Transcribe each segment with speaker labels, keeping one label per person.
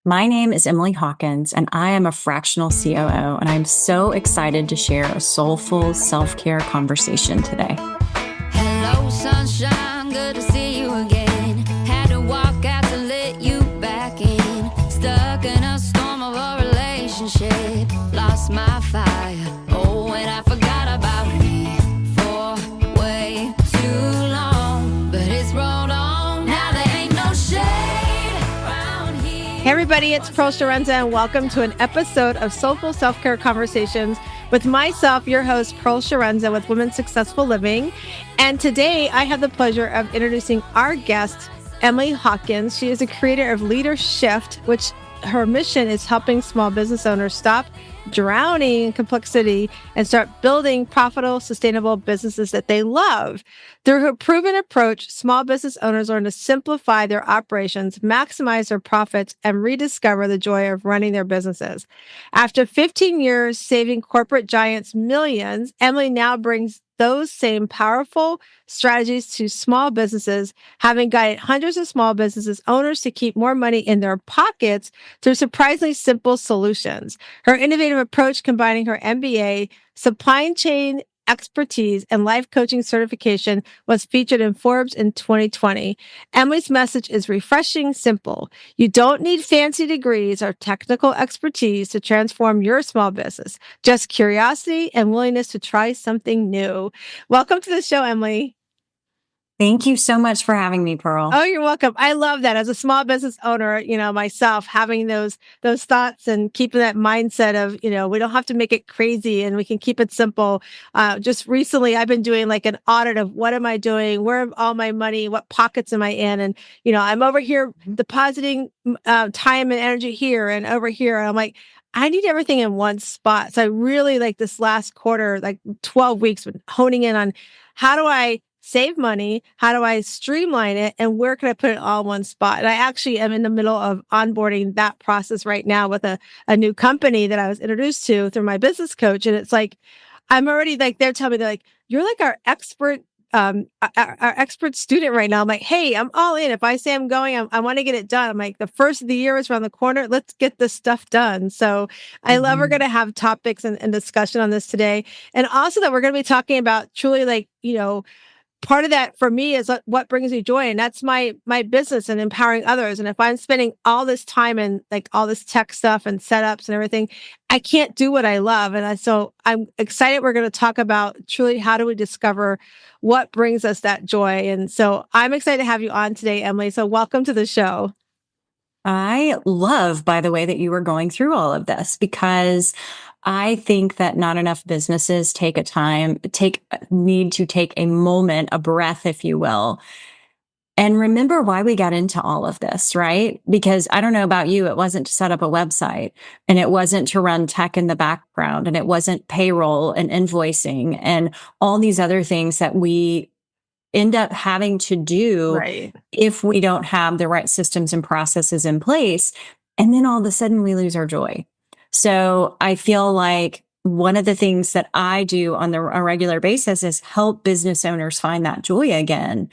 Speaker 1: My name is Emily Hawkins, and I am a fractional COO, and I'm so excited to share a soulful self-care conversation today.
Speaker 2: Hello, sunshine, good to see you again. Had to walk out to let you back in. Stuck in a storm of a relationship. Lost my fire. Oh, and I forgot about me for way too long. But it's rolled on. Now there ain't no shade around here.
Speaker 3: Hey everybody, it's Pearl Chiarenza, and welcome to an episode of Soulful Self-Care Conversations with myself, your host, Pearl Chiarenza with Women's Successful Living. And today I have the pleasure of introducing our guest, Emily Hawkins. She is a creator of Leader Shift, which her mission is helping small business owners stop drowning in complexity and start building profitable, sustainable businesses that they love. Through her proven approach, small business owners learn to simplify their operations, maximize their profits, and rediscover the joy of running their businesses. After 15 years saving corporate giants millions, Emily now brings those same powerful strategies to small businesses, having guided hundreds of small businesses owners to keep more money in their pockets through surprisingly simple solutions. Her innovative approach, combining her MBA, supply chain expertise, and life coaching certification, was featured in Forbes in 2020. Emily's message is refreshing, simple. You don't need fancy degrees or technical expertise to transform your small business. Just curiosity and willingness to try something new. Welcome to the show, Emily.
Speaker 1: Thank you so much for having me, Pearl.
Speaker 3: Oh, you're welcome. I love that. As a small business owner, myself, having those thoughts and keeping that mindset of, we don't have to make it crazy and we can keep it simple. Just recently, I've been doing like an audit of what am I doing? Where am all my money? What pockets am I in? And, I'm over here depositing time and energy here and over here. And I'm like, I need everything in one spot. So I really like this last quarter, like 12 weeks, been honing in on how do I save money? How do I streamline it? And where can I put it all in one spot? And I actually am in the middle of onboarding that process right now with a new company that I was introduced to through my business coach. And it's like, I'm already like, they're telling me, they're like, you're like our expert, our expert student right now. I'm like, hey, I'm all in. If I say I'm going, I want to get it done. I'm like, the first of the year is around the corner. Let's get this stuff done. So I love we're going to have topics and discussion on this today. And also that we're going to be talking about truly like, part of that for me is what brings me joy. And that's my business and empowering others. And if I'm spending all this time in like all this tech stuff and setups and everything, I can't do what I love. And so I'm excited. We're going to talk about truly how do we discover what brings us that joy. And so I'm excited to have you on today, Emily. So welcome to the show.
Speaker 1: I love, by the way, that you were going through all of this because I think that not enough businesses need to take a moment, a breath, if you will, and remember why we got into all of this, right? Because I don't know about you, it wasn't to set up a website and it wasn't to run tech in the background and it wasn't payroll and invoicing and all these other things that we end up having to do if we don't have the right systems and processes in place. And then all of a sudden we lose our joy. So I feel like one of the things that I do on a regular basis is help business owners find that joy again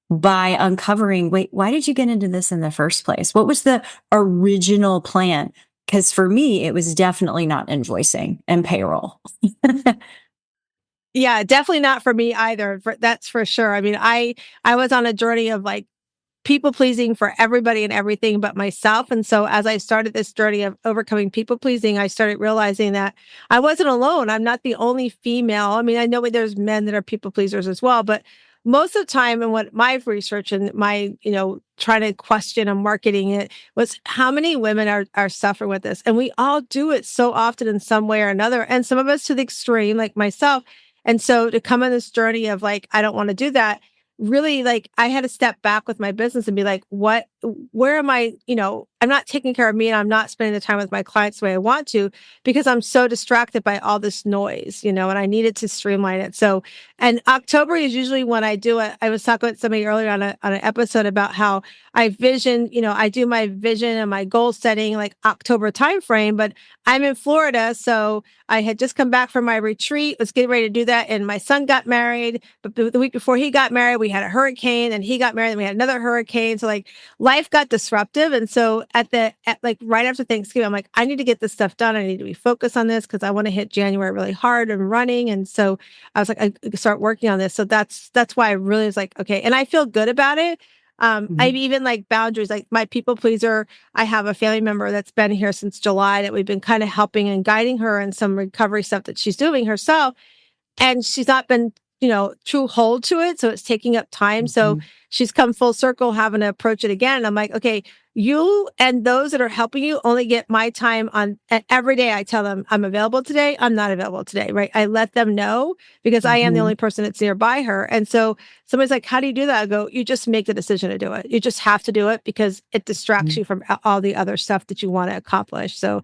Speaker 1: by uncovering, wait, why did you get into this in the first place? What was the original plan? Because for me, it was definitely not invoicing and payroll.
Speaker 3: Yeah, definitely not for me either. That's for sure. I mean, I was on a journey of like people pleasing for everybody and everything but myself. And so as I started this journey of overcoming people pleasing, I started realizing that I wasn't alone. I'm not the only female. I mean, I know there's men that are people pleasers as well, but most of the time, and what my research and my, trying to question and marketing it was how many women are suffering with this. And we all do it so often in some way or another. And some of us to the extreme, like myself. And so to come on this journey of like, I don't want to do that, really like I had to step back with my business and be like, where am I, I'm not taking care of me and I'm not spending the time with my clients the way I want to because I'm so distracted by all this noise, and I needed to streamline it. So, and October is usually when I do it. I was talking with somebody earlier on an episode about how I vision, I do my vision and my goal setting like October timeframe, but I'm in Florida. So I had just come back from my retreat, was getting ready to do that. And my son got married, but the week before he got married, we had a hurricane and he got married and we had another hurricane. So like life got disruptive. And so like right after Thanksgiving, I'm like, I need to get this stuff done. I need to be focused on this because I want to hit January really hard and running. And so I was like, I start working on this. So that's why I really was like, okay. And I feel good about it. I've even like boundaries, like my people pleaser. I have a family member that's been here since July that we've been kind of helping and guiding her in some recovery stuff that she's doing herself. And she's not been, true hold to it. So it's taking up time. So she's come full circle having to approach it again. And I'm like, okay, you and those that are helping you only get my time on and every day. I tell them I'm available today. I'm not available today. Right. I let them know because I am the only person that's nearby her. And so somebody's like, how do you do that? I go, you just make the decision to do it. You just have to do it because it distracts you from all the other stuff that you want to accomplish. So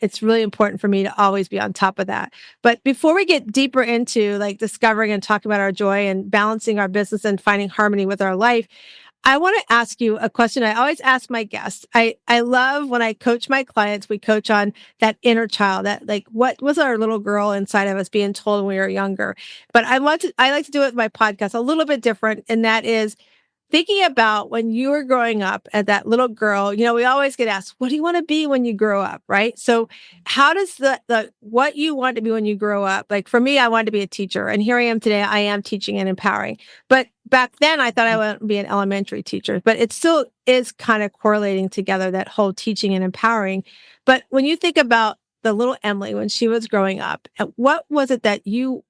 Speaker 3: it's really important for me to always be on top of that. But before we get deeper into like discovering and talking about our joy and balancing our business and finding harmony with our life, I want to ask you a question I always ask my guests. I love when I coach my clients, we coach on that inner child, that like what was our little girl inside of us being told when we were younger. But I like to do it with my podcast a little bit different. And that is thinking about when you were growing up as that little girl, we always get asked, what do you want to be when you grow up? Right. So how does the what you want to be when you grow up? Like for me, I wanted to be a teacher and here I am today. I am teaching and empowering. But back then I thought I wanted to be an elementary teacher, but it still is kind of correlating together, that whole teaching and empowering. But when you think about the little Emily when she was growing up, what was it that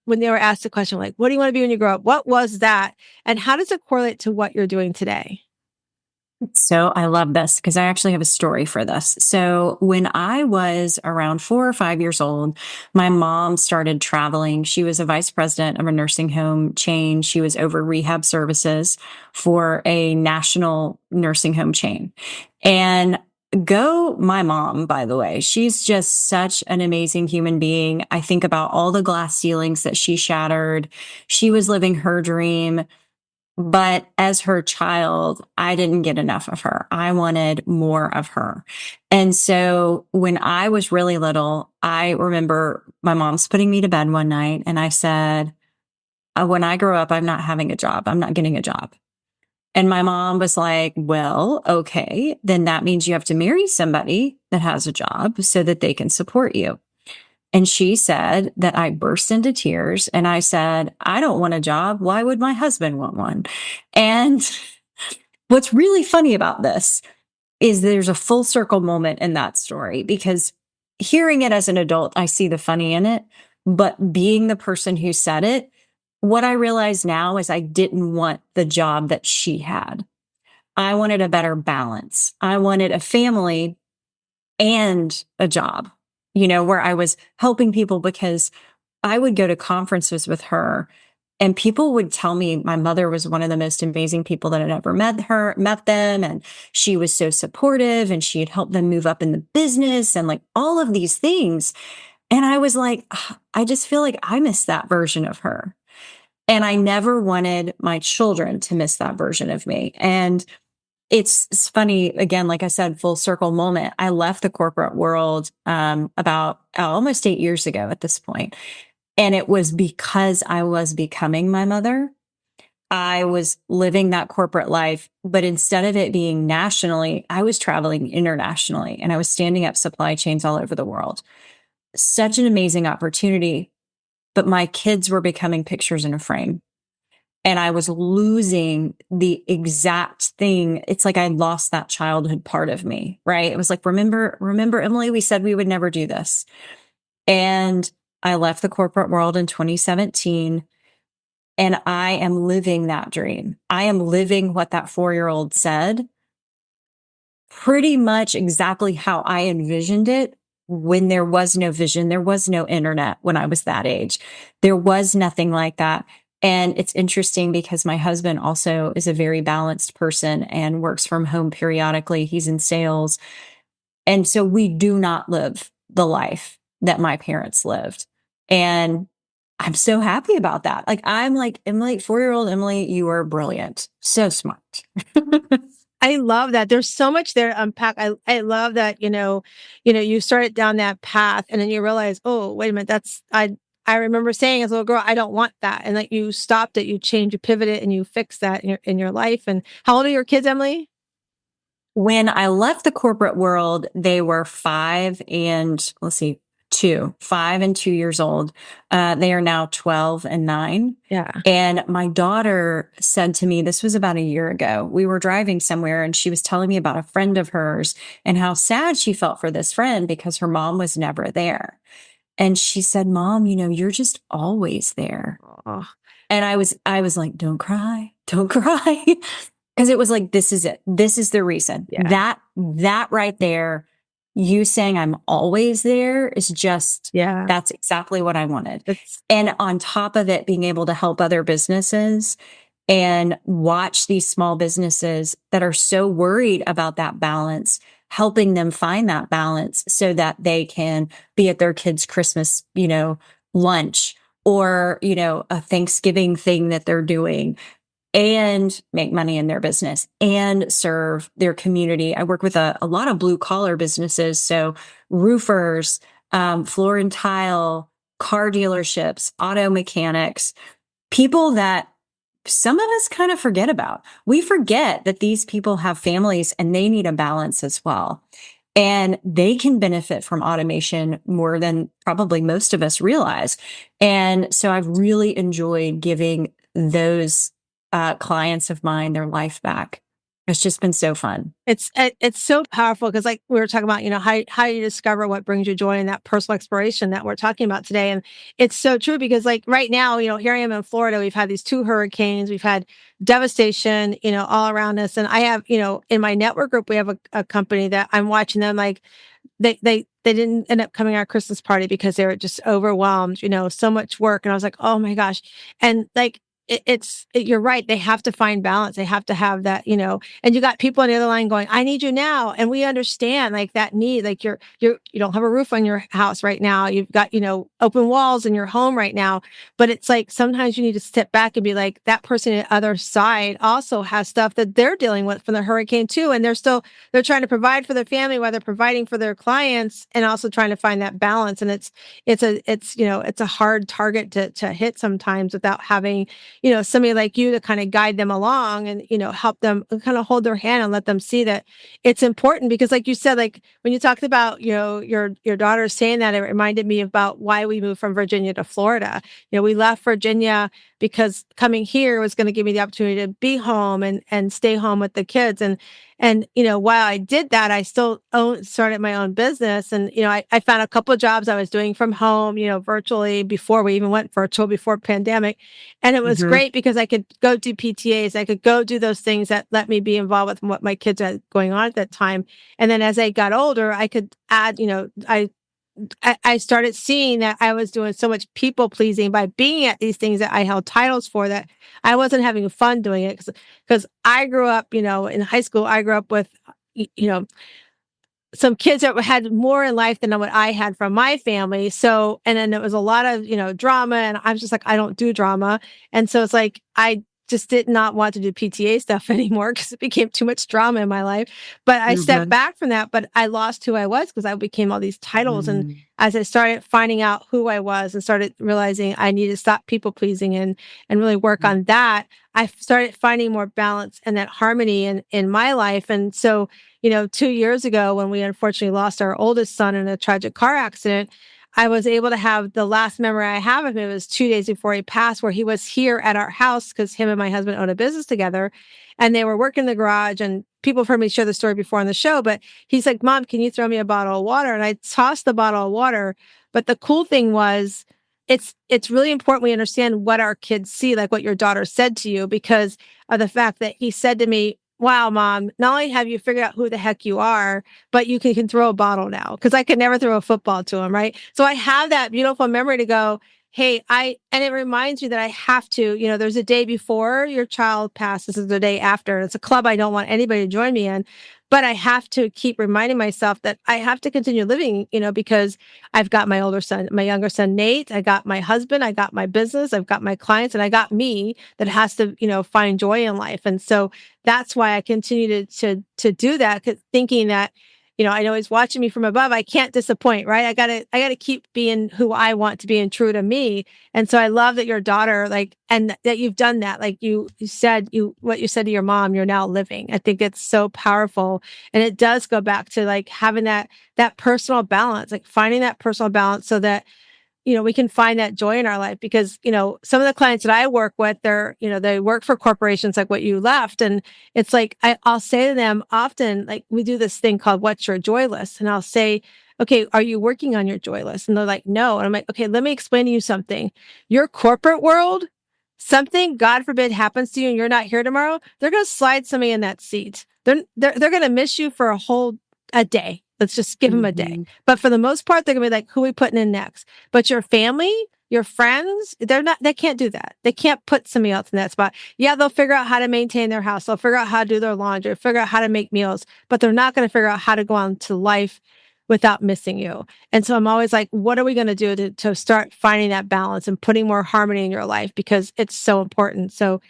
Speaker 3: when they were asked the question, like, what do you want to be when you grow up? What was that? And how does it correlate to what you're doing today?
Speaker 1: So I love this because I actually have a story for this. So when I was around 4 or 5 years old, my mom started traveling. She was a vice president of a nursing home chain. She was over rehab services for a national nursing home chain. And my mom, by the way, she's just such an amazing human being. I think about all the glass ceilings that she shattered. She was living her dream. But as her child, I didn't get enough of her. I wanted more of her. And so when I was really little, I remember my mom's putting me to bed one night and I said, when I grow up, I'm not having a job. I'm not getting a job. And my mom was like, well, okay, then that means you have to marry somebody that has a job so that they can support you. And she said that I burst into tears and I said, I don't want a job. Why would my husband want one? And what's really funny about this is there's a full circle moment in that story, because hearing it as an adult, I see the funny in it. But being the person who said it, what I realize now is I didn't want the job that she had. I wanted a better balance. I wanted a family and a job, where I was helping people, because I would go to conferences with her and people would tell me my mother was one of the most amazing people that had ever met them. And she was so supportive and she had helped them move up in the business and like all of these things. And I was like, I just feel like I miss that version of her. And I never wanted my children to miss that version of me. And it's funny, again, like I said, full circle moment. I left the corporate world about almost 8 years ago at this point. And it was because I was becoming my mother. I was living that corporate life, but instead of it being nationally, I was traveling internationally and I was standing up supply chains all over the world. Such an amazing opportunity, but my kids were becoming pictures in a frame. And I was losing the exact thing. It's like I lost that childhood part of me, right? It was like, remember, Emily, we said we would never do this. And I left the corporate world in 2017 and I am living that dream. I am living what that 4-year-old said, pretty much exactly how I envisioned it when there was no vision. There was no internet when I was that age. There was nothing like that. And it's interesting because my husband also is a very balanced person and works from home periodically. He's in sales. And so we do not live the life that my parents lived. And I'm so happy about that. Like, I'm like, Emily, 4-year-old Emily, you are brilliant. So smart.
Speaker 3: I love that. There's so much there to unpack. I love that, you started down that path and then you realize, oh, wait a minute, I remember saying as a little girl, I don't want that. And like you stopped it, you changed, you pivoted and you fixed that in your life. And how old are your kids, Emily?
Speaker 1: When I left the corporate world, they were 5 and 2 years old. They are now 12 and 9.
Speaker 3: Yeah.
Speaker 1: And my daughter said to me, this was about a year ago, we were driving somewhere and she was telling me about a friend of hers and how sad she felt for this friend because her mom was never there. And she said, Mom, you're just always there.
Speaker 3: Oh,
Speaker 1: And I was like, don't cry, don't cry. Cause it was like, this is it. This is the reason.
Speaker 3: yeah.
Speaker 1: That right there, you saying I'm always there is just,
Speaker 3: Yeah.
Speaker 1: that's exactly what I wanted.
Speaker 3: It's
Speaker 1: And on top of it, being able to help other businesses and watch these small businesses that are so worried about that balance, helping them find that balance so that they can be at their kids' Christmas, lunch or, a Thanksgiving thing that they're doing and make money in their business and serve their community. I work with a lot of blue collar businesses. So roofers, floor and tile, car dealerships, auto mechanics, people that some of us kind of forget about. We forget that these people have families and they need a balance as well. And they can benefit from automation more than probably most of us realize. And so I've really enjoyed giving those clients of mine their life back. It's just been so fun.
Speaker 3: it's so powerful because like we were talking about, how you discover what brings you joy and that personal exploration that we're talking about today. And it's so true because like right now, here I am in Florida, we've had these 2 hurricanes, we've had devastation, all around us. And I have, in my network group, we have a company that I'm watching them like they didn't end up coming to our Christmas party because they were just overwhelmed, so much work. And I was like, oh my gosh. And like, you're right. They have to find balance. They have to have that, and you got people on the other line going, I need you now. And we understand like that need, like you don't have a roof on your house right now. You've got, open walls in your home right now. But it's like, sometimes you need to step back and be like, that person on the other side also has stuff that they're dealing with from the hurricane too. And they're trying to provide for their family while they're providing for their clients and also trying to find that balance. And it's a hard target to hit sometimes without having, somebody like you to kind of guide them along and, help them kind of hold their hand and let them see that it's important because like you said, like when you talked about, your daughter saying that, it reminded me about why we moved from Virginia to Florida. We left Virginia because coming here was going to give me the opportunity to be home and stay home with the kids. And, while I did that, I still started my own business. And, I found a couple of jobs I was doing from home, virtually before we even went virtual before pandemic. And it was great because I could go do PTAs. I could go do those things that let me be involved with what my kids had going on at that time. And then as I got older, I could add, I started seeing that I was doing so much people pleasing by being at these things that I held titles for that I wasn't having fun doing it because I grew up, in high school, I grew up with, some kids that had more in life than what I had from my family. So, and then there was a lot of, drama and I was just like, I don't do drama. And so it's like, I just did not want to do PTA stuff anymore because it became too much drama in my life. But I stepped back from that, but I lost who I was because I became all these titles. And as I started finding out who I was and started realizing I needed to stop people pleasing and really work on that, I started finding more balance and that harmony in my life. And so, 2 years ago, when we unfortunately lost our oldest son in a tragic car accident, I was able to have the last memory I have of him was 2 days before he passed, where he was here at our house because him and my husband own a business together and they were working in the garage and people have heard me share the story before on the show, but he's like, Mom, can you throw me a bottle of water? And I tossed the bottle of water. But the cool thing was it's really important we understand what our kids see, like what your daughter said to you, because of the fact that he said to me, wow, Mom, not only have you figured out who the heck you are, but you can throw a bottle now. Because I could never throw a football to him, right? So I have that beautiful memory to go, hey, and it reminds me that I have to, there's a day before your child passes, is the day after. It's a club I don't want anybody to join me in. But I have to keep reminding myself that I have to continue living, because I've got my older son, my younger son, Nate, I got my husband, I got my business, I've got my clients, and I got me that has to, find joy in life. And so that's why I continue to do that, thinking that, I know he's watching me from above. I can't disappoint, right? I gotta keep being who I want to be and true to me. And so I love that your daughter, like, and that you've done that. Like you said, what you said to your mom, you're now living. I think it's so powerful. And it does go back to like having that personal balance, like finding that personal balance so that we can find that joy in our life because, some of the clients that I work with, they work for corporations like what you left. And it's like, I'll say to them often, like we do this thing called what's your joy list. And I'll say, okay, are you working on your joy list? And they're like, no. And I'm like, okay, let me explain to you something. Your corporate world, something, God forbid, happens to you and you're not here tomorrow, they're going to slide somebody in that seat. They're going to miss you for a day. Let's just give them a day. But for the most part, they're going to be like, who are we putting in next? But your family, your friends, they can't do that. They can't put somebody else in that spot. Yeah, they'll figure out how to maintain their house. They'll figure out how to do their laundry, figure out how to make meals, but they're not going to figure out how to go on to life without missing you. And so I'm always like, what are we going to do to start finding that balance and putting more harmony in your life? Because it's so important. So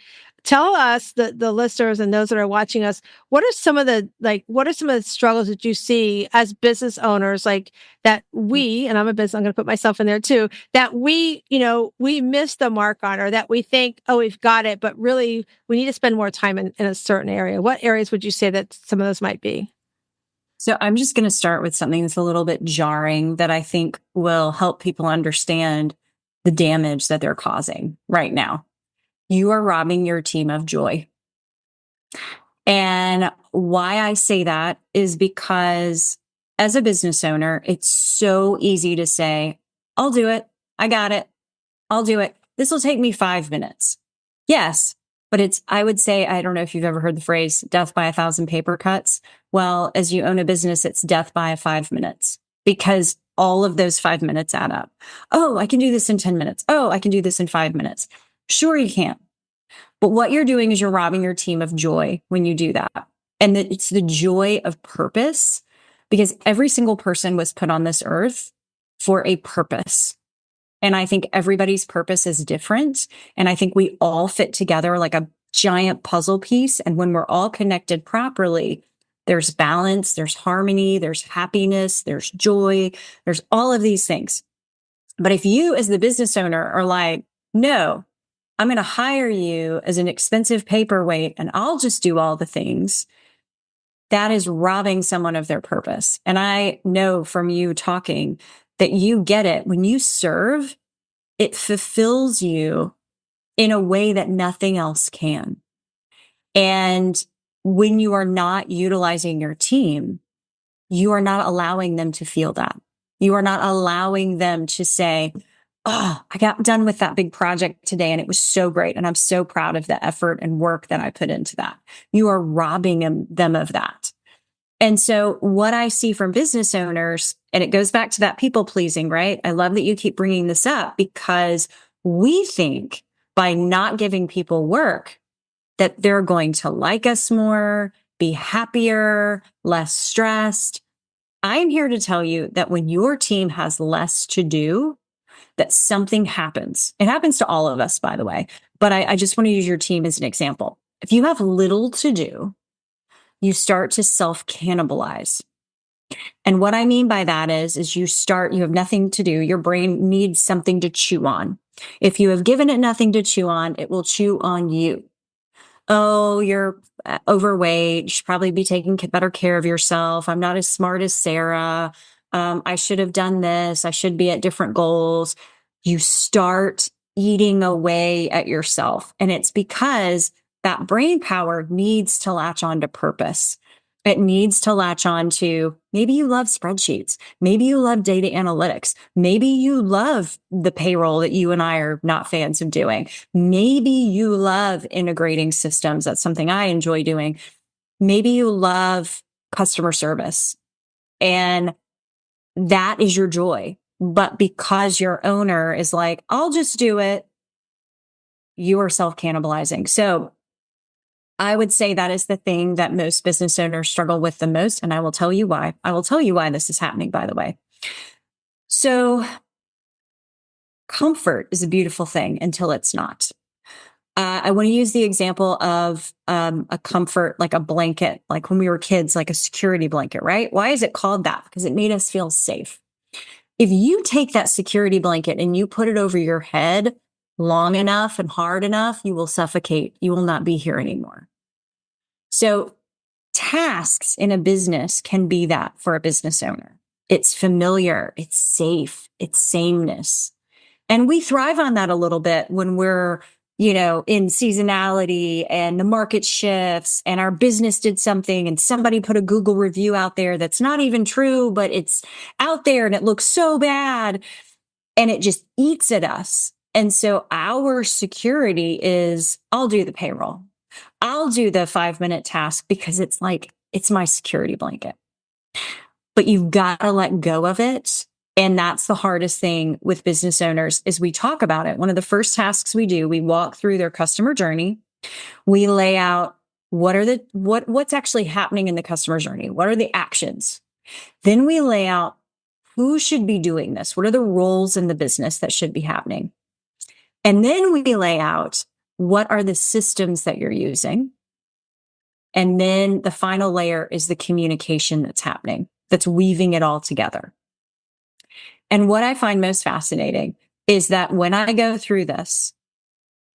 Speaker 3: tell us, the listeners and those that are watching us, what are some of the struggles that you see as business owners, like that I'm going to put myself in there too, that we miss the mark on, or that we think, oh, we've got it, but really we need to spend more time in a certain area. What areas would you say that some of those might be?
Speaker 1: So I'm just going to start with something that's a little bit jarring that I think will help people understand the damage that they're causing right now. You are robbing your team of joy. And why I say that is because as a business owner, it's so easy to say, I'll do it. I got it. I'll do it. This will take me 5 minutes. Yes, but I would say, I don't know if you've ever heard the phrase death by 1,000 paper cuts. Well, as you own a business, it's death by 5 minutes because all of those 5 minutes add up. Oh, I can do this in 10 minutes. Oh, I can do this in 5 minutes. Sure, you can. But what you're doing is you're robbing your team of joy when you do that. And it's the joy of purpose, because every single person was put on this earth for a purpose. And I think everybody's purpose is different. And I think we all fit together like a giant puzzle piece. And when we're all connected properly, there's balance, there's harmony, there's happiness, there's joy, there's all of these things. But if you as the business owner are like, no, I'm going to hire you as an expensive paperweight and I'll just do all the things, that is robbing someone of their purpose. And I know from you talking that you get it. When you serve, it fulfills you in a way that nothing else can. And when you are not utilizing your team, you are not allowing them to feel that. You are not allowing them to say, oh, I got done with that big project today and it was so great. And I'm so proud of the effort and work that I put into that. You are robbing them of that. And so what I see from business owners, and it goes back to that people pleasing, right? I love that you keep bringing this up because we think by not giving people work that they're going to like us more, be happier, less stressed. I'm here to tell you that when your team has less to do, that something happens. It happens to all of us, by the way, but I just want to use your team as an example. If you have little to do, you start to self-cannibalize. And what I mean by that is you have nothing to do. Your brain needs something to chew on. If you have given it nothing to chew on, it will chew on you. Oh, you're overweight. You should probably be taking better care of yourself. I'm not as smart as Sarah. I should have done this. I should be at different goals. You start eating away at yourself. And it's because that brain power needs to latch on to purpose. It needs to latch on to, maybe you love spreadsheets. Maybe you love data analytics. Maybe you love the payroll that you and I are not fans of doing. Maybe you love integrating systems. That's something I enjoy doing. Maybe you love customer service. And that is your joy. But because your owner is like, I'll just do it, you are self-cannibalizing. So I would say that is the thing that most business owners struggle with the most. And I will tell you why. I will tell you why this is happening, by the way. So comfort is a beautiful thing until it's not. I want to use the example of a comfort, like a blanket, like when we were kids, like a security blanket, right? Why is it called that? Because it made us feel safe. If you take that security blanket and you put it over your head long enough and hard enough, you will suffocate. You will not be here anymore. So tasks in a business can be that for a business owner. It's familiar, it's safe, it's sameness. And we thrive on that a little bit when we're, in seasonality and the market shifts and our business did something and somebody put a Google review out there that's not even true, but it's out there and it looks so bad and it just eats at us. And so our security is, I'll do the payroll. I'll do the 5-minute task because it's my security blanket. But you've got to let go of it. And that's the hardest thing with business owners is we talk about it. One of the first tasks we do, we walk through their customer journey. We lay out what's actually happening in the customer journey. What are the actions? Then we lay out who should be doing this. What are the roles in the business that should be happening? And then we lay out what are the systems that you're using. And then the final layer is the communication that's happening, that's weaving it all together. And what I find most fascinating is that when I go through this,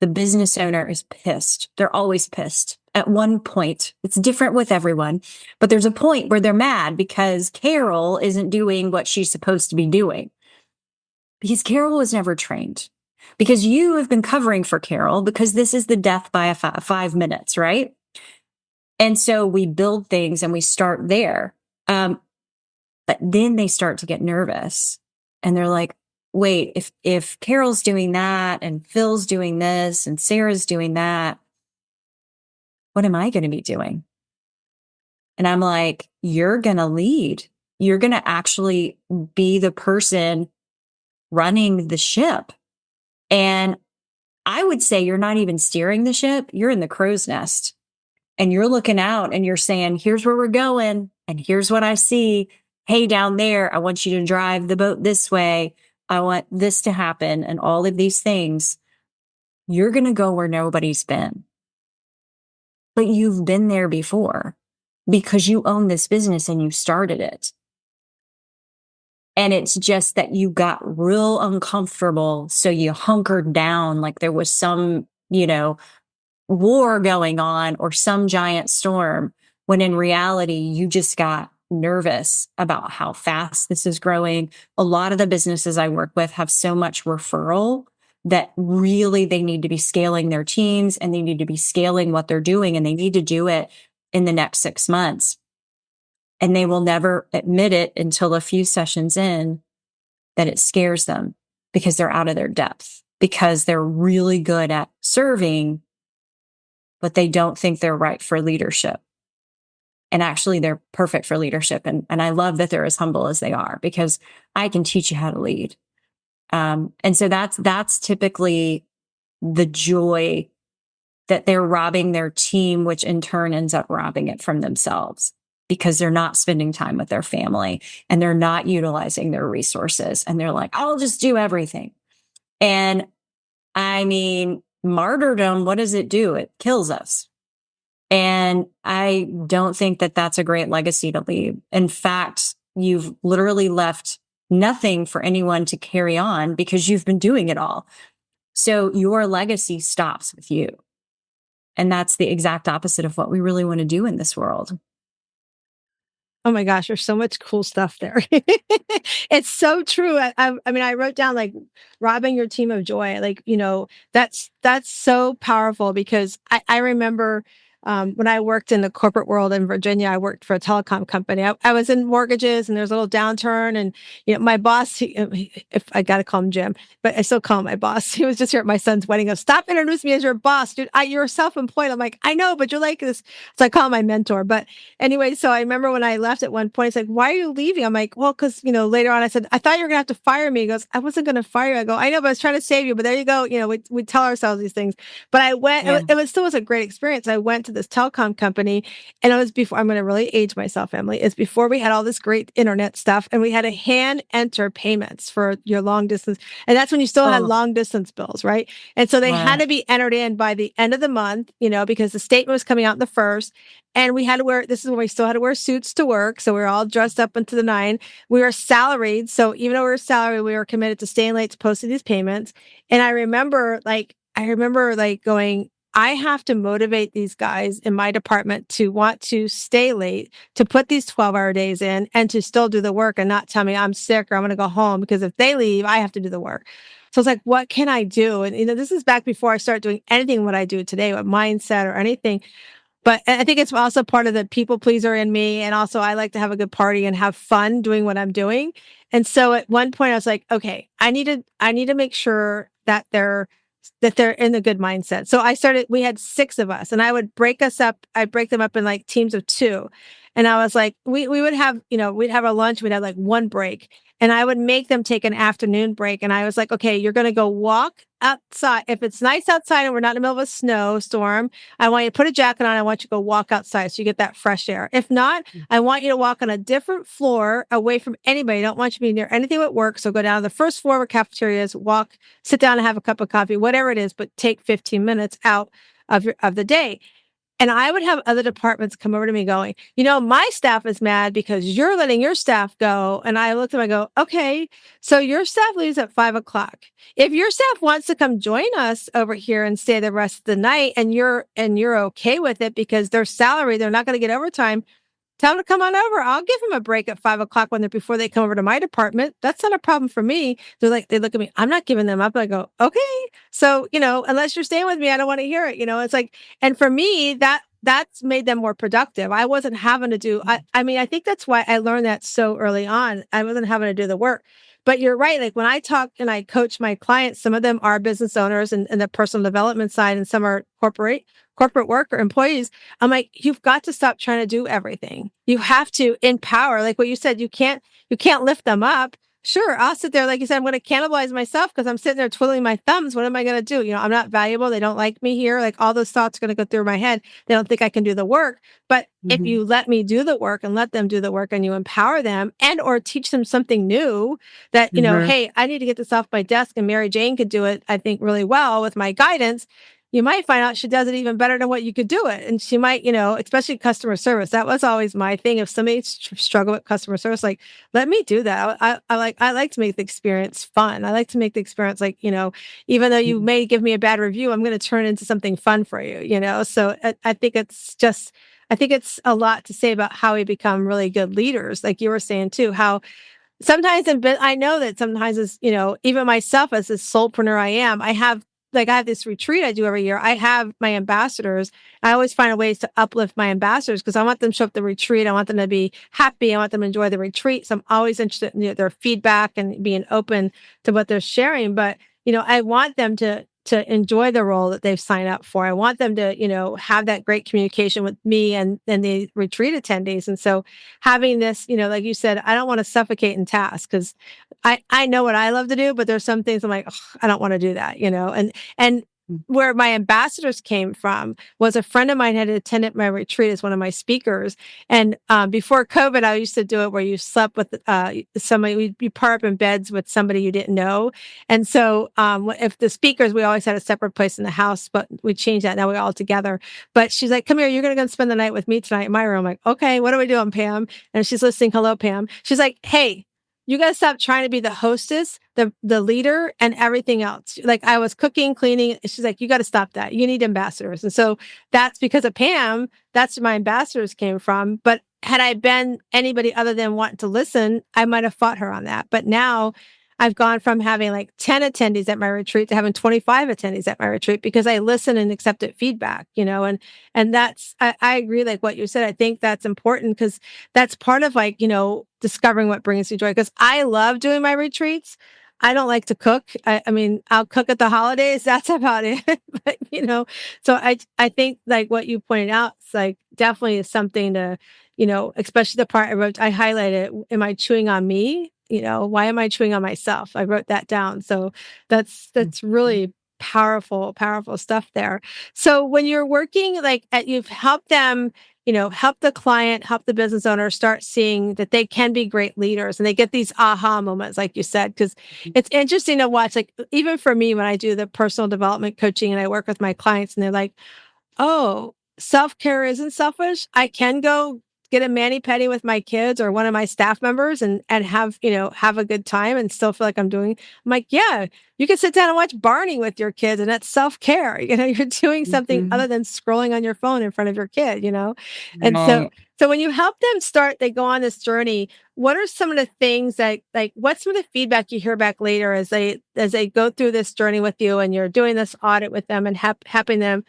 Speaker 1: the business owner is pissed. They're always pissed. At one point, it's different with everyone, but there's a point where they're mad because Carol isn't doing what she's supposed to be doing. Because Carol was never trained. Because you have been covering for Carol because this is the death by 5 minutes, right? And so we build things and we start there. But then they start to get nervous. And they're like, wait, if Carol's doing that and Phil's doing this and Sarah's doing that, what am I going to be doing? And I'm like, you're going to lead. You're going to actually be the person running the ship. And I would say you're not even steering the ship. You're in the crow's nest and you're looking out and you're saying, here's where we're going. And here's what I see. Hey, down there, I want you to drive the boat this way. I want this to happen and all of these things. You're going to go where nobody's been. But you've been there before because you own this business and you started it. And it's just that you got real uncomfortable. So you hunkered down like there was some, war going on or some giant storm, when in reality, you just got nervous about how fast this is growing. A lot of the businesses I work with have so much referral that really they need to be scaling their teams and they need to be scaling what they're doing and they need to do it in the next 6 months. And they will never admit it until a few sessions in that it scares them because they're out of their depth, because they're really good at serving, but they don't think they're right for leadership. And actually, they're perfect for leadership. And I love that they're as humble as they are because I can teach you how to lead. And so that's typically the joy that they're robbing their team, which in turn ends up robbing it from themselves because they're not spending time with their family and they're not utilizing their resources. And they're like, I'll just do everything. And I mean, martyrdom, what does it do? It kills us. And I don't think that that's a great legacy to leave. In fact, you've literally left nothing for anyone to carry on because you've been doing it all. So your legacy stops with you. And that's the exact opposite of what we really want to do in this world.
Speaker 3: Oh my gosh, there's so much cool stuff there. It's so true. I mean, I wrote down like robbing your team of joy. Like, that's so powerful because I remember when I worked in the corporate world in Virginia, I worked for a telecom company. I was in mortgages and there's a little downturn. And, my boss, if I got to call him Jim, but I still call him my boss. He was just here at my son's wedding. He goes, stop introducing me as your boss, dude. You're self-employed. I'm like, I know, but you're like this. So I call him my mentor. But anyway, so I remember when I left at one point, he's like, why are you leaving? I'm like, well, because, later on I said, I thought you were going to have to fire me. He goes, I wasn't going to fire you. I go, I know, but I was trying to save you. But there you go. We tell ourselves these things. But I went, it still was a great experience. I went to this telecom company. And it was before, I'm going to really age myself, Emily. It's before we had all this great internet stuff, and we had to hand enter payments for your long distance. And that's when you still had
Speaker 1: Oh,
Speaker 3: long distance bills, right? And so they had
Speaker 1: wow.
Speaker 3: to be entered in by the end of the month, because the statement was coming out the first. And we had to wear, this is when we still had to wear suits to work. So we were all dressed up into the nine. We were salaried. So even though we were salaried, we were committed to staying late to posting these payments. And I remember going, I have to motivate these guys in my department to want to stay late, to put these 12-hour days in and to still do the work and not tell me I'm sick or I'm going to go home, because if they leave, I have to do the work. So it's like, what can I do? And, this is back before I started doing anything what I do today with mindset or anything. But I think it's also part of the people pleaser in me. And also I like to have a good party and have fun doing what I'm doing. And so at one point I was like, okay, I need to make sure that they're in a good mindset. So we had 6 of us, and I would break us up. I'd break them up in like teams of 2. And I was like, we would have, we'd have our lunch. We'd have like one break, and I would make them take an afternoon break. And I was like, okay, you're going to go walk outside. If it's nice outside and we're not in the middle of a snowstorm, I want you to put a jacket on. I want you to go walk outside so you get that fresh air. If not, I want you to walk on a different floor away from anybody. I don't want you to be near anything at work. So go down to the first floor where cafeterias, walk, sit down and have a cup of coffee, whatever it is, but take 15 minutes out of the day. And I would have other departments come over to me going, my staff is mad because you're letting your staff go. And I looked at them, I go, okay, so your staff leaves at 5:00. If your staff wants to come join us over here and stay the rest of the night, and you're okay with it because their salary, they're not going to get overtime, tell them to come on over. I'll give them a break at 5:00 before they come over to my department. That's not a problem for me. They look at me. I'm not giving them up. I go, okay. So, unless you're staying with me, I don't want to hear it. It's like, and for me, that's made them more productive. I wasn't having to do, I think that's why I learned that so early on. I wasn't having to do the work. But you're right. Like when I talk and I coach my clients, some of them are business owners and the personal development side, and some are corporate worker employees. I'm like, you've got to stop trying to do everything. You have to empower. Like what you said, you can't lift them up. Sure, I'll sit there, like you said, I'm going to cannibalize myself because I'm sitting there twiddling my thumbs. What am I going to do? I'm not valuable. They don't like me here. Like all those thoughts are going to go through my head. They don't think I can do the work. But if you let me do the work and let them do the work, and you empower them and or teach them something new that, hey, I need to get this off my desk, and Mary Jane could do it, I think, really well with my guidance. You might find out she does it even better than what you could do it. And she might, especially customer service. That was always my thing. If somebody struggle with customer service, like, let me do that. I like to make the experience fun. I like to make the experience like, even though you may give me a bad review, I'm going to turn it into something fun for you, So I think it's a lot to say about how we become really good leaders. Like you were saying too, how sometimes, I know that sometimes as, even myself as a soulpreneur I have this retreat I do every year. I have my ambassadors. I always find ways to uplift my ambassadors because I want them to show up at the retreat. I want them to be happy. I want them to enjoy the retreat. So I'm always interested in their feedback and being open to what they're sharing. But, I want them to enjoy the role that they've signed up for. I want them to, have that great communication with me and the retreat attendees. And so having this, like you said, I don't want to suffocate in tasks because I know what I love to do, but there's some things I'm like, I don't want to do that, and where my ambassadors came from was a friend of mine had attended my retreat as one of my speakers. And before COVID, I used to do it where you slept with somebody, you par up in beds with somebody you didn't know. And so if the speakers, we always had a separate place in the house, but we changed that. Now we're all together. But she's like, come here, you're going to go spend the night with me tonight in my room. I'm like, okay, what are we doing, Pam? And she's listening. Hello, Pam. She's like, hey, you got to stop trying to be the hostess, the leader, and everything else. Like I was cooking, cleaning. She's like, you got to stop that. You need ambassadors. And so that's because of Pam. That's where my ambassadors came from. But had I been anybody other than wanting to listen, I might have fought her on that. But now I've gone from having like 10 attendees at my retreat to having 25 attendees at my retreat because I listen and accepted feedback, and that's, I agree, like what you said. I think that's important because that's part of like, discovering what brings you joy. Because I love doing my retreats. I don't like to cook. I mean, I'll cook at the holidays. That's about it. But, so I think like what you pointed out, it's like definitely is something to, especially the part I wrote, I highlighted, am I chewing on me? Why am I chewing on myself? I wrote that down. So that's really Powerful stuff there. So when you're working you've helped them, help the client, help the business owner start seeing that they can be great leaders and they get these aha moments, like you said, because it's interesting to watch, like even for me, when I do the personal development coaching and I work with my clients and they're like, oh, self-care isn't selfish. I can go get a mani-pedi with my kids or one of my staff members and have, have a good time and still feel like I'm like, yeah, you can sit down and watch Barney with your kids and that's self-care. You're doing something
Speaker 1: Mhm.
Speaker 3: other than scrolling on your phone in front of your kid. And so
Speaker 1: Right.
Speaker 3: so when you help them start, they go on this journey, what are some of the things that what's some of the feedback you hear back later as they go through this journey with you and you're doing this audit with them and helping them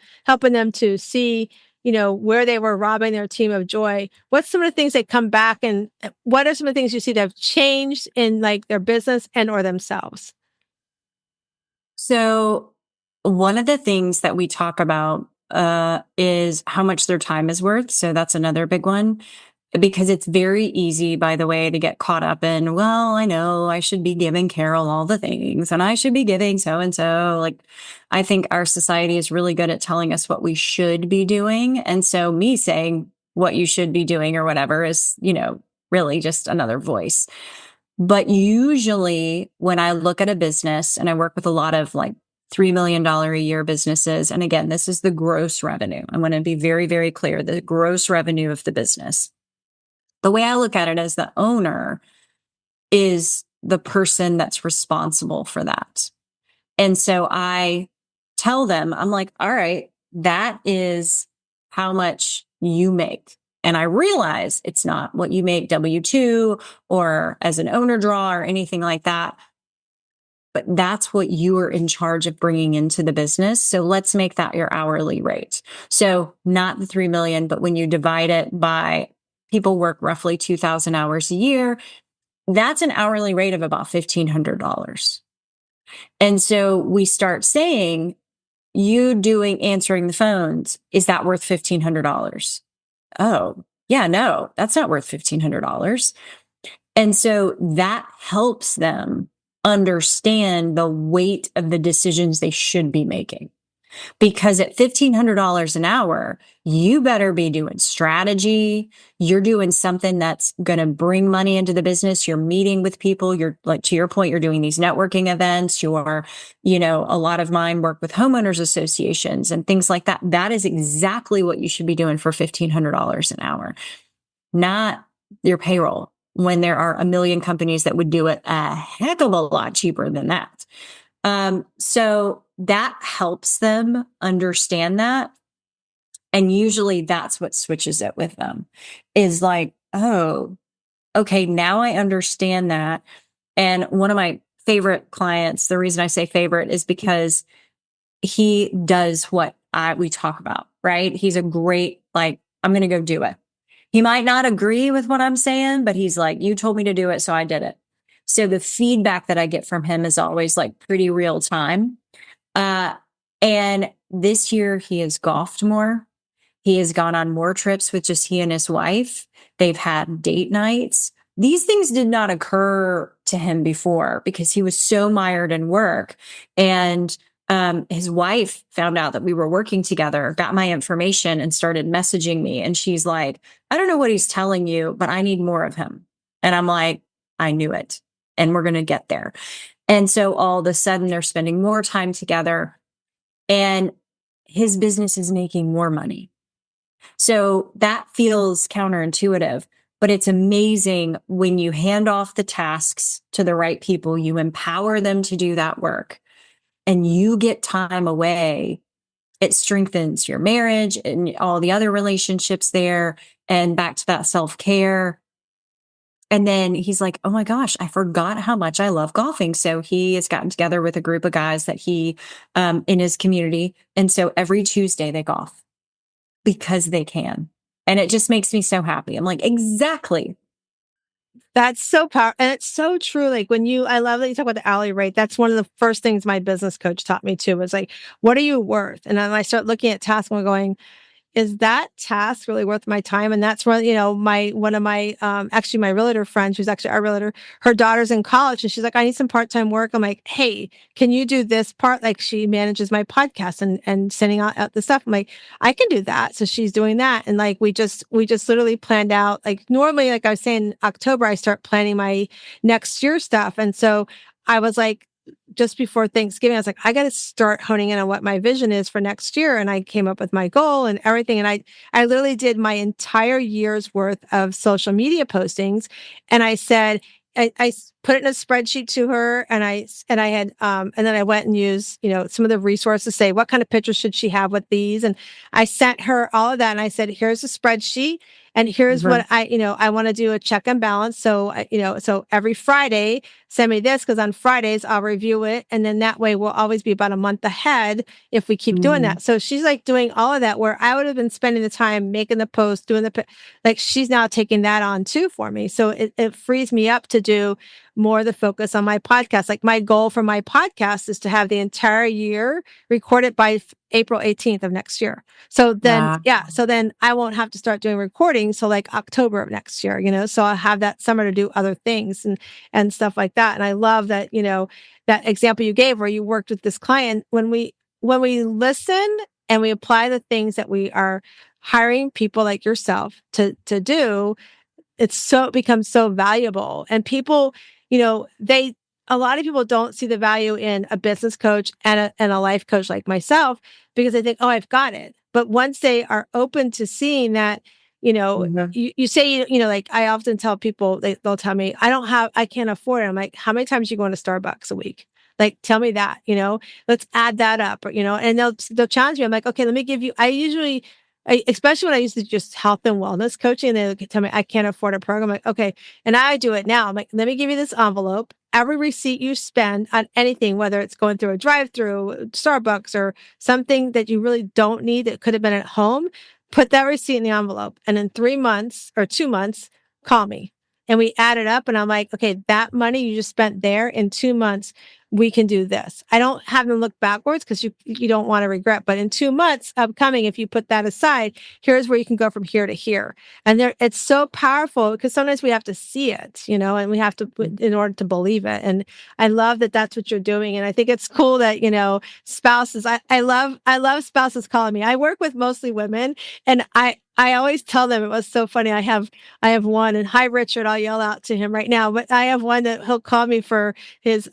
Speaker 3: to see, where they were robbing their team of joy? What's some of the things that come back and what are some of the things you see that have changed in like their business and or themselves?
Speaker 1: So one of the things that we talk about is how much their time is worth. So that's another big one because it's very easy, by the way, to get caught up in, well, I know I should be giving Carol all the things and I should be giving so and so. Like, I think our society is really good at telling us what we should be doing. And so me saying what you should be doing or whatever is, really just another voice. But usually when I look at a business and I work with a lot of like $3 million a year businesses, and again, this is the gross revenue. I want to be very, very clear, the gross revenue of the business. The way I look at it as the owner is the person that's responsible for that. And so I tell them, I'm like, all right, that is how much you make. And I realize it's not what you make W-2 or as an owner draw or anything like that. But that's what you are in charge of bringing into the business. So let's make that your hourly rate. So not the 3 million, but when you divide it by people work roughly 2,000 hours a year, that's an hourly rate of about $1,500. And so we start saying, you doing answering the phones, is that worth $1,500? Oh, yeah, no, that's not worth $1,500. And so that helps them understand the weight of the decisions they should be making. Because at $1,500 an hour, you better be doing strategy. You're doing something that's going to bring money into the business. You're meeting with people. You're like, to your point, you're doing these networking events. A lot of mine work with homeowners associations and things like that. That is exactly what you should be doing for $1,500 an hour, not your payroll, when there are a million companies that would do it a heck of a lot cheaper than that. So that helps them understand that. And usually that's what switches it with them is like, oh, okay, now I understand that. And one of my favorite clients, the reason I say favorite is because he does what we talk about, right? He's a great, like, I'm going to go do it. He might not agree with what I'm saying, but he's like, you told me to do it, so I did it. So the feedback that I get from him is always like pretty real time. And this year he has golfed more. He has gone on more trips with just he and his wife. They've had date nights. These things did not occur to him before because he was so mired in work. And his wife found out that we were working together, got my information and started messaging me. And she's like, I don't know what he's telling you, but I need more of him. And I'm like, I knew it. And we're going to get there. And so all of a sudden they're spending more time together and his business is making more money. So that feels counterintuitive, but it's amazing when you hand off the tasks to the right people, you empower them to do that work and you get time away. It strengthens your marriage and all the other relationships there. And back to that self-care. And then he's like, oh my gosh, I forgot how much I love golfing. So he has gotten together with a group of guys that he, in his community. And so every Tuesday they golf because they can. And it just makes me so happy. I'm like, exactly.
Speaker 3: That's so powerful. And it's so true. Like I love that you talk about the hourly rate. That's one of the first things my business coach taught me too, was like, what are you worth? And then I start looking at tasks and going, is that task really worth my time? And that's where, one of my, actually my realtor friend, who's actually our realtor, her daughter's in college and she's like, I need some part-time work. I'm like, hey, can you do this part? Like she manages my podcast and sending out the stuff. I'm like, I can do that. So she's doing that. And like, we just literally planned out, like normally, like I was saying, October, I start planning my next year stuff. And so I was like, just before Thanksgiving, I was like, I got to start honing in on what my vision is for next year. And I came up with my goal and everything. And I literally did my entire year's worth of social media postings. And I said, I put it in a spreadsheet to her and I had, and then I went and used, some of the resources to say, what kind of pictures should she have with these? And I sent her all of that. And I said, here's a spreadsheet. And here's what I want to do a check and balance. So, so every Friday, send me this because on Fridays I'll review it. And then that way we'll always be about a month ahead if we keep doing that. So she's like doing all of that where I would have been spending the time making the post, doing like she's now taking that on too for me. So it frees me up to do more the focus on my podcast. Like my goal for my podcast is to have the entire year recorded by April 18th of next year. So then, so then I won't have to start doing recording. So like October of next year, so I'll have that summer to do other things and stuff like that. And I love that, that example you gave where you worked with this client when we listen and we apply the things that we are hiring people like yourself to do, it becomes so valuable. And people, a lot of people don't see the value in a business coach and a life coach like myself because they think, oh, I've got it. But once they are open to seeing that, you say, like I often tell people, they'll tell me, I can't afford it. I'm like, how many times are you going to Starbucks a week? Like, tell me that, let's add that up, or, and they'll challenge me. I'm like, okay, let me give you, especially when I used to just health and wellness coaching, and they tell me I can't afford a program. I'm like, okay. And I do it now. I'm like, let me give you this envelope. Every receipt you spend on anything, whether it's going through a drive-through, Starbucks, or something that you really don't need that could have been at home, put that receipt in the envelope. And in 3 months or 2 months, call me. And we add it up and I'm like, okay, that money you just spent there in 2 months, we can do this. I don't have them look backwards because you don't want to regret, but in 2 months upcoming, if you put that aside, here's where you can go from here to here. And it's so powerful because sometimes we have to see it, and we have to, in order to believe it. And I love that that's what you're doing. And I think it's cool that, spouses, I love spouses calling me. I work with mostly women and I always tell them, it was so funny. I have one, and hi, Richard, I'll yell out to him right now, but I have one that he'll call me for his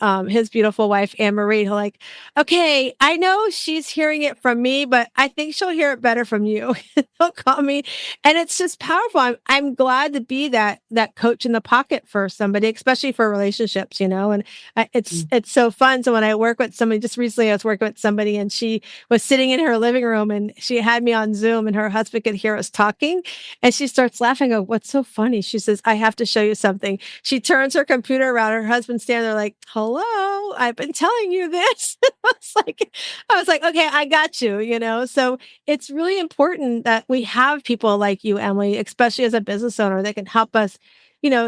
Speaker 3: beautiful wife, Anne Marie. He'll like, okay, I know she's hearing it from me, but I think she'll hear it better from you. He'll call me. And it's just powerful. I'm glad to be that coach in the pocket for somebody, especially for relationships, and it's so fun. So when I work with somebody, just recently I was working with somebody and she was sitting in her living room and she had me on Zoom and her husband could hear us talking and she starts laughing. I go, what's so funny? She says, I have to show you something. She turns her computer around. Her husband's standing there like, hello, I've been telling you this. I was like, okay, I got you, so it's really important that we have people like you, Emily, especially as a business owner that can help us,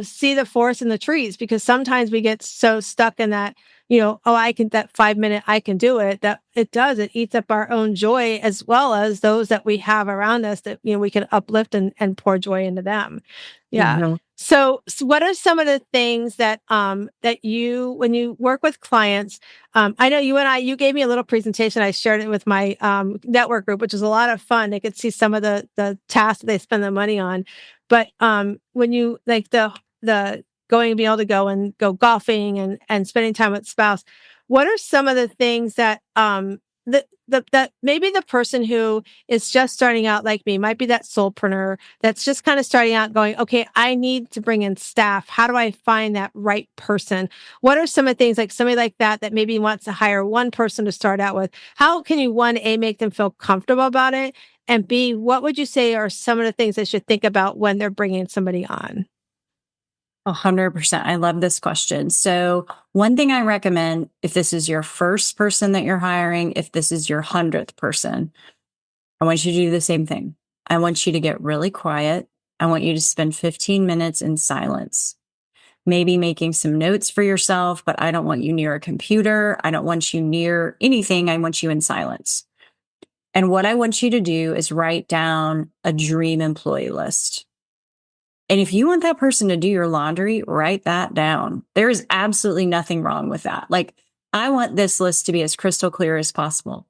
Speaker 3: see the forest in the trees, because sometimes we get so stuck in that, that 5 minute, I can do it, that it eats up our own joy as well as those that we have around us that, we can uplift and pour joy into them. Yeah. So what are some of the things that, that when you work with clients, I know you gave me a little presentation. I shared it with my, network group, which is a lot of fun. They could see some of the tasks that they spend the money on. But, when you like the being able to go and go golfing and spending time with spouse, what are some of the things that, that maybe the person who is just starting out like me might be that soulpreneur that's just kind of starting out going, okay, I need to bring in staff. How do I find that right person? What are some of the things like somebody like that maybe wants to hire one person to start out with? How can you, one, A, make them feel comfortable about it? And B, what would you say are some of the things they should think about when they're bringing somebody on?
Speaker 1: 100%. I love this question. So one thing I recommend, if this is your first person that you're hiring, if this is your 100th person, I want you to do the same thing. I want you to get really quiet. I want you to spend 15 minutes in silence, maybe making some notes for yourself, but I don't want you near a computer. I don't want you near anything. I want you in silence. And what I want you to do is write down a dream employee list. And if you want that person to do your laundry, write that down. There is absolutely nothing wrong with that. Like, I want this list to be as crystal clear as possible.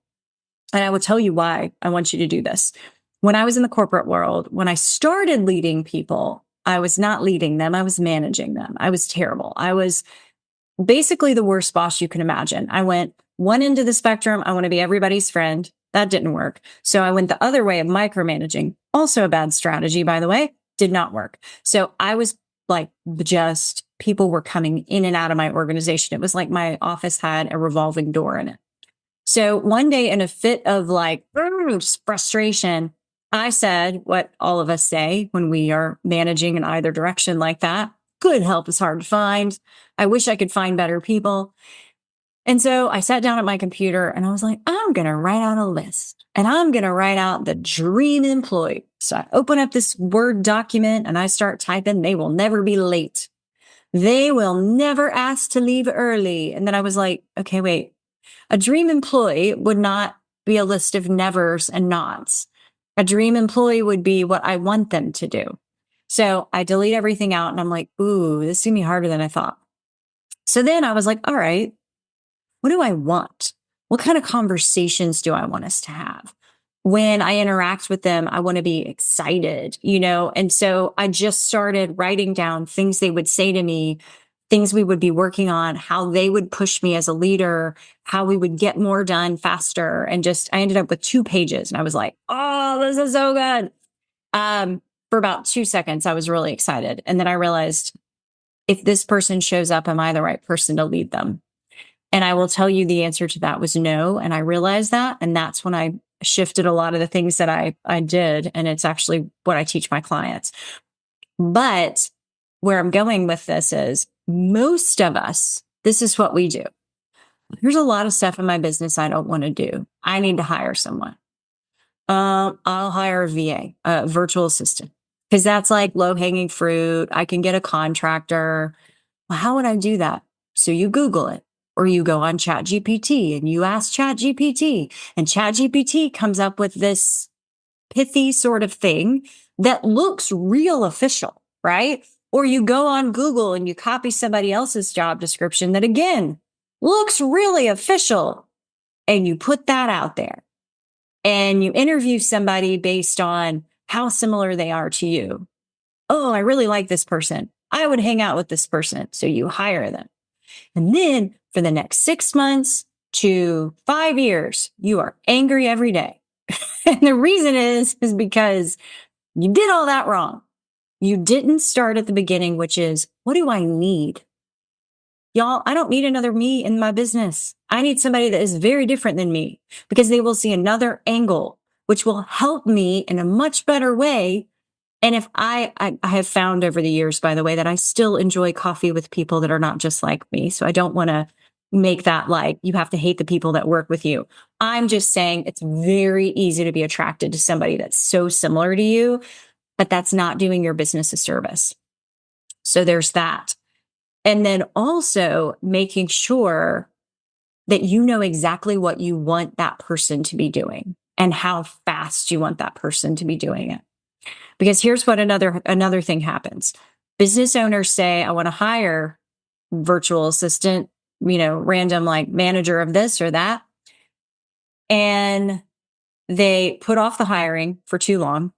Speaker 1: And I will tell you why I want you to do this. When I was in the corporate world, when I started leading people, I was not leading them. I was managing them. I was terrible. I was basically the worst boss you can imagine. I went one end of the spectrum. I want to be everybody's friend. That didn't work. So I went the other way of micromanaging. Also a bad strategy, by the way, did not work. So I was like, just people were coming in and out of my organization. It was like my office had a revolving door in it. So one day, in a fit of like frustration, I said what all of us say when we are managing in either direction like that. Good help is hard to find. I wish I could find better people. And so I sat down at my computer and I was like, I'm going to write out a list and I'm going to write out the dream employee. So I open up this Word document and I start typing, they will never be late. They will never ask to leave early. And then I was like, okay, wait. A dream employee would not be a list of nevers and nots. A dream employee would be what I want them to do. So I delete everything out and I'm like, ooh, this is going to be harder than I thought. So then I was like, all right, what do I want? What kind of conversations do I want us to have? When I interact with them, I want to be excited, And so I just started writing down things they would say to me, things we would be working on, how they would push me as a leader, how we would get more done faster. And I ended up with 2 pages and I was like, oh, this is so good. For about 2 seconds, I was really excited. And then I realized, if this person shows up, am I the right person to lead them? And I will tell you the answer to that was no. And I realized that. And that's when I shifted a lot of the things that I did. And it's actually what I teach my clients. But where I'm going with this is, most of us, this is what we do. There's a lot of stuff in my business I don't want to do. I need to hire someone. I'll hire a VA, a virtual assistant, because that's like low-hanging fruit. I can get a contractor. Well, how would I do that? So you Google it, or you go on ChatGPT and you ask ChatGPT, and ChatGPT comes up with this pithy sort of thing that looks real official, right? Or you go on Google and you copy somebody else's job description that, again, looks really official, and you put that out there. And you interview somebody based on how similar they are to you. Oh, I really like this person. I would hang out with this person. So you hire them. And then for the next 6 months to 5 years, you are angry every day. And the reason is because you did all that wrong. You didn't start at the beginning, which is, what do I need? Y'all, I don't need another me in my business. I need somebody that is very different than me, because they will see another angle, which will help me in a much better way. And if I have found over the years, by the way, that I still enjoy coffee with people that are not just like me. So I don't want to make that like you have to hate the people that work with you. I'm just saying it's very easy to be attracted to somebody that's so similar to you, but that's not doing your business a service. So there's that. And then also making sure that you know exactly what you want that person to be doing and how fast you want that person to be doing it. Because here's what another thing happens. Business owners say, I want to hire virtual assistant, random like manager of this or that. And they put off the hiring for too long.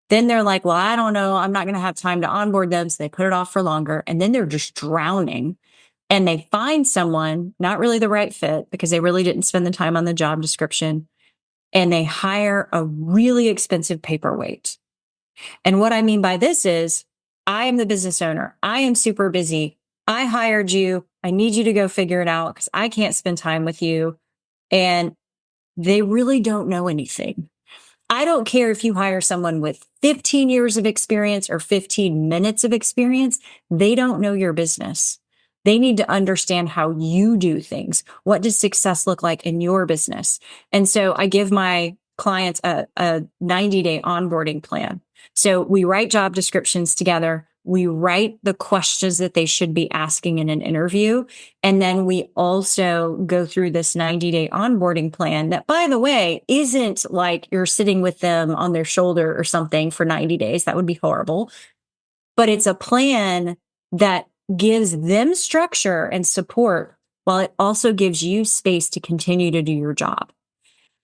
Speaker 1: Then they're like, well, I don't know. I'm not going to have time to onboard them. So they put it off for longer. And then they're just drowning. And they find someone not really the right fit because they really didn't spend the time on the job description. And they hire a really expensive paperweight. And what I mean by this is, I am the business owner. I am super busy. I hired you. I need you to go figure it out because I can't spend time with you. And they really don't know anything. I don't care if you hire someone with 15 years of experience or 15 minutes of experience. They don't know your business. They need to understand how you do things. What does success look like in your business? And so I give my clients a 90-day onboarding plan. So we write job descriptions together. We write the questions that they should be asking in an interview. And then we also go through this 90-day onboarding plan that, by the way, isn't like you're sitting with them on their shoulder or something for 90 days. That would be horrible. But it's a plan that gives them structure and support while it also gives you space to continue to do your job.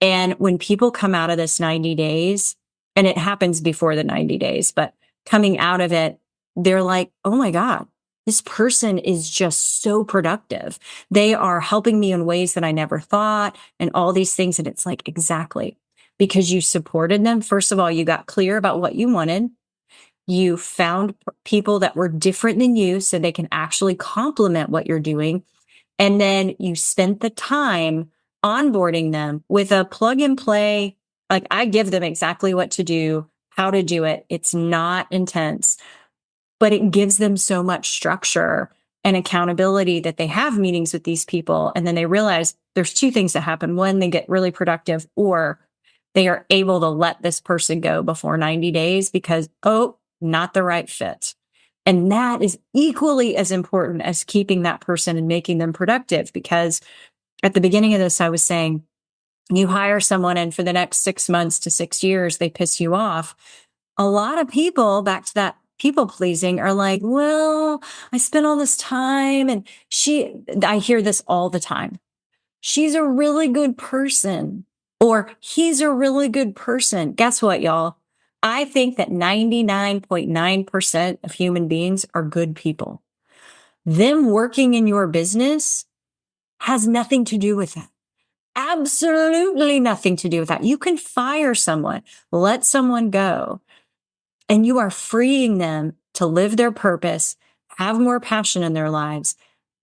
Speaker 1: And when people come out of this 90 days, and it happens before the 90 days, but coming out of it, they're like, oh my God, this person is just so productive. They are helping me in ways that I never thought and all these things. And it's like, exactly, because you supported them. First of all, you got clear about what you wanted. You found people that were different than you so they can actually complement what you're doing. And then you spent the time onboarding them with a plug and play. Like, I give them exactly what to do, how to do it. It's not intense, but it gives them so much structure and accountability that they have meetings with these people. And then they realize there's two things that happen. One, they get really productive, or they are able to let this person go before 90 days because, oh, not the right fit. And that is equally as important as keeping that person and making them productive. Because at the beginning of this, I was saying, you hire someone and for the next 6 months to 6 years, they piss you off. A lot of people, back to that people pleasing, are like, well, I spent all this time and I hear this all the time. She's a really good person, or he's a really good person. Guess what, y'all? I think that 99.9% of human beings are good people. Them working in your business has nothing to do with that. Absolutely nothing to do with that. You can fire someone, let someone go, and you are freeing them to live their purpose, have more passion in their lives.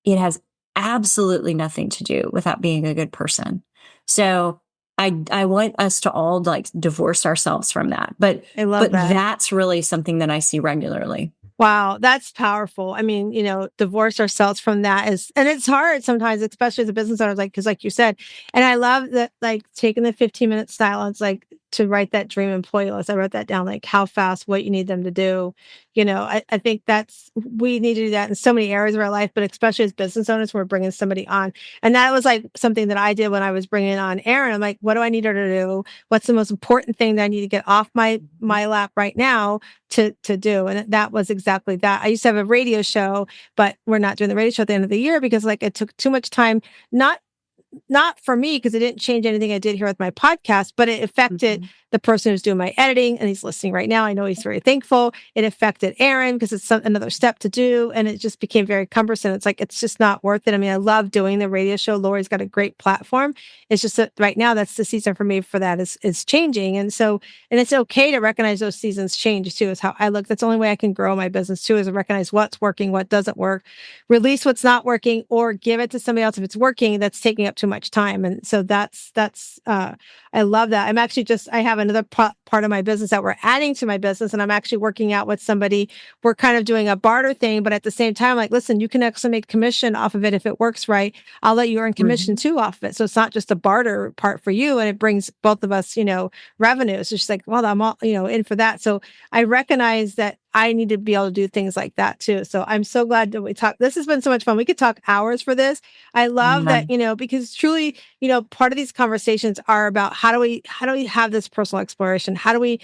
Speaker 1: It has absolutely nothing to do with that being a good person. So I want us to all like divorce ourselves from that. But
Speaker 3: I love that.
Speaker 1: That's really something that I see regularly.
Speaker 3: Wow, that's powerful. I mean, divorce ourselves from that and it's hard sometimes, especially as a business owner, like, because like you said, and I love that, like taking the 15-minute silence, like to write that dream employee list. I wrote that down, like how fast, what you need them to do. I think we need to do that in so many areas of our life, but especially as business owners, we're bringing somebody on. And that was like something that I did when I was bringing on Erin. I'm like, what do I need her to do? What's the most important thing that I need to get off my lap right now to do? And that was exactly that. I used to have a radio show, but we're not doing the radio show at the end of the year because like it took too much time, not for me, because it didn't change anything I did here with my podcast, but it affected the person who's doing my editing, and he's listening right now. I know he's very thankful. It affected Aaron because it's another step to do, and it just became very cumbersome. It's like, it's just not worth it. I mean, I love doing the radio show. Lori's got a great platform. It's just that right now, that's the season for me for that is changing. And it's okay to recognize those seasons change too, is how I look. That's the only way I can grow my business too, is to recognize what's working, what doesn't work, release what's not working, or give it to somebody else if it's working, that's taking up too much time. And so that's I love that. I have another part of my business that we're adding to my business, and I'm actually working out with somebody. We're kind of doing a barter thing, but at the same time, like, listen, you can actually make commission off of it if it works right. I'll let you earn commission too off of it. So it's not just a barter part for you, and it brings both of us, revenue. So she's like, well, I'm all, in for that. So I recognize that I need to be able to do things like that too. So I'm so glad that we talked. This has been so much fun. We could talk hours for this. I love that, because truly, part of these conversations are about how do we have this personal exploration? How do we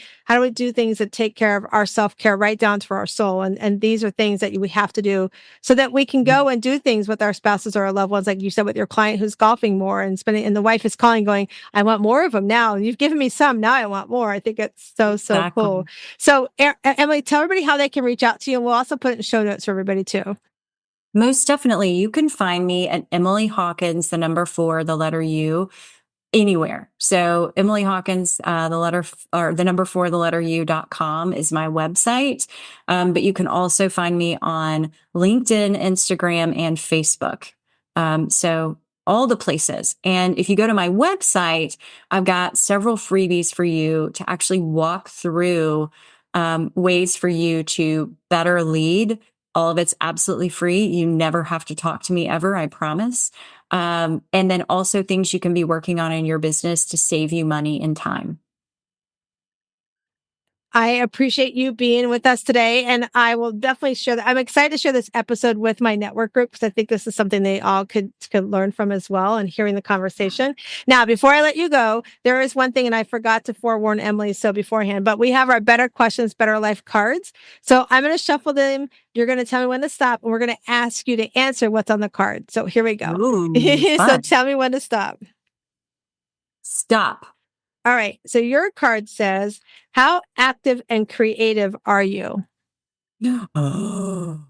Speaker 3: do things that take care of our self-care right down to our soul? And these are things that we have to do so that we can go and do things with our spouses or our loved ones. Like you said, with your client who's golfing more and and the wife is calling going, I want more of them now. You've given me some. Now I want more. I think it's so
Speaker 1: Exactly.
Speaker 3: cool. So Emily, tell everybody how they can reach out to you. And we'll also put it in show notes for everybody too.
Speaker 1: Most definitely. You can find me at Emily Hawkins, the number 4, the letter U, anywhere. So Emily Hawkins, the number 4, the letter U.com is my website. But you can also find me on LinkedIn, Instagram, and Facebook. So all the places. And if you go to my website, I've got several freebies for you to actually walk through ways for you to better lead. All of it's absolutely free. You never have to talk to me ever, I promise. And then also things you can be working on in your business to save you money and time.
Speaker 3: I appreciate you being with us today. And I will definitely share that. I'm excited to share this episode with my network group because I think this is something they all could learn from as well and hearing the conversation. Now, before I let you go, there is one thing, and I forgot to forewarn Emily so beforehand, but we have our Better Questions, Better Life cards. So I'm going to shuffle them. You're going to tell me when to stop, and we're going to ask you to answer what's on the card. So here we go.
Speaker 1: Ooh,
Speaker 3: So
Speaker 1: fun.
Speaker 3: tell me when to stop.
Speaker 1: Stop.
Speaker 3: All right. So your card says, how active and creative are you?
Speaker 1: Oh,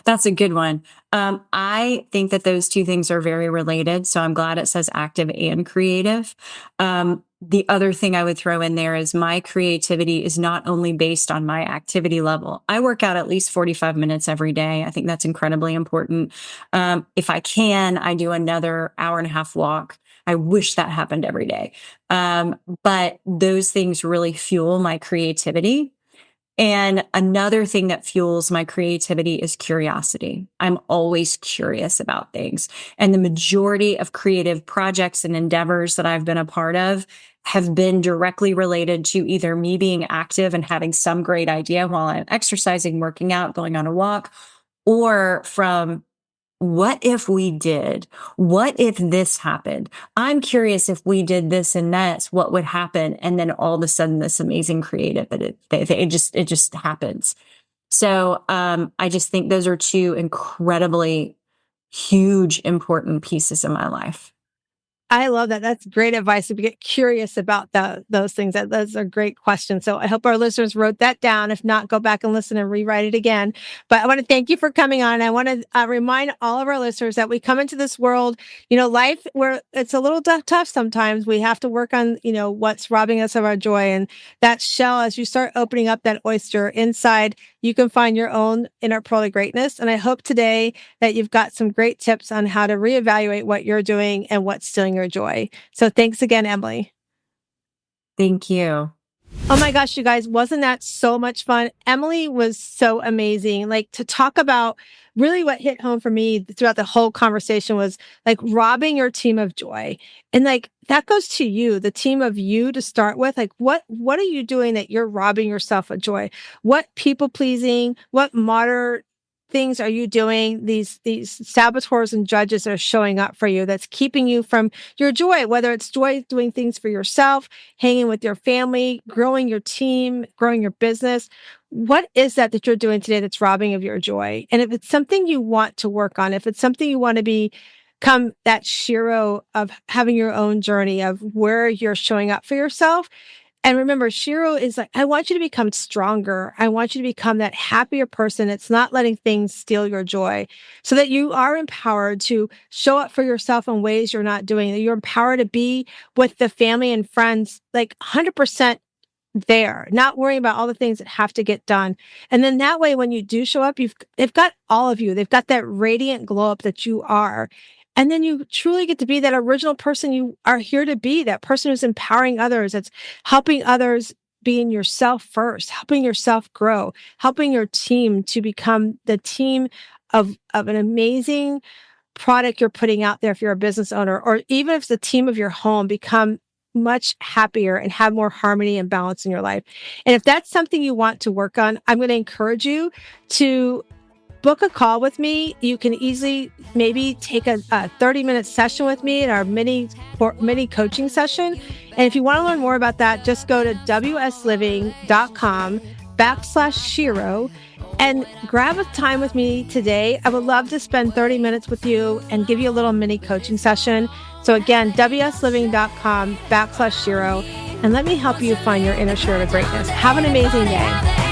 Speaker 1: that's a good one. I think that those two things are very related. So I'm glad it says active and creative. The other thing I would throw in there is my creativity is not only based on my activity level. I work out at least 45 minutes every day. I think that's incredibly important. If I can, I do another hour and a half walk. I wish that happened every day. But those things really fuel my creativity. And another thing that fuels my creativity is curiosity. I'm always curious about things. And the majority of creative projects and endeavors that I've been a part of have been directly related to either me being active and having some great idea while I'm exercising, working out, going on a walk, or from what if we did? What if this happened? I'm curious if we did this and that, what would happen? And then all of a sudden, this amazing creative, it just happens. So I just think those are two incredibly huge, important pieces of my life.
Speaker 3: I love that. That's great advice to get curious about those things. Those are great questions. So I hope our listeners wrote that down. If not, go back and listen and rewrite it again. But I want to thank you for coming on. I want to remind all of our listeners that we come into this world, life where it's a little tough sometimes. We have to work on, what's robbing us of our joy. And that shell, as you start opening up that oyster inside, you can find your own inner pearl of greatness. And I hope today that you've got some great tips on how to reevaluate what you're doing and what's stealing your joy. So thanks again, Emily.
Speaker 1: Thank you.
Speaker 3: Oh my gosh, you guys, wasn't that so much fun? Emily was so amazing. Like, to talk about really what hit home for me throughout the whole conversation was like robbing your team of joy. And like, that goes to you, the team of you to start with. Like, what are you doing that you're robbing yourself of joy? What people pleasing, what modern things are you doing, these saboteurs and judges are showing up for you that's keeping you from your joy, whether it's joy doing things for yourself, hanging with your family, growing your team, growing your business. What is that you're doing today that's robbing of your joy? And if it's something you want to work on, if it's something you want to become that Shiro of having your own journey of where you're showing up for yourself. And remember, Shiro is like, I want you to become stronger. I want you to become that happier person. It's not letting things steal your joy, so that you are empowered to show up for yourself in ways you're not doing. That you're empowered to be with the family and friends, like 100% there, not worrying about all the things that have to get done. And then that way, when you do show up, they've got all of you. They've got that radiant glow up that you are. And then you truly get to be that original person you are here to be, that person who's empowering others, that's helping others, being yourself first, helping yourself grow, helping your team to become the team of an amazing product you're putting out there if you're a business owner, or even if it's the team of your home, become much happier and have more harmony and balance in your life. And if that's something you want to work on, I'm going to encourage you to book a call with me. You can easily maybe take a 30-minute session with me in our mini coaching session. And if you want to learn more about that, just go to wsliving.com/Shiro and grab a time with me today. I would love to spend 30 minutes with you and give you a little mini coaching session. So again, wsliving.com/Shiro, and let me help you find your inner Shiro of greatness. Have an amazing day.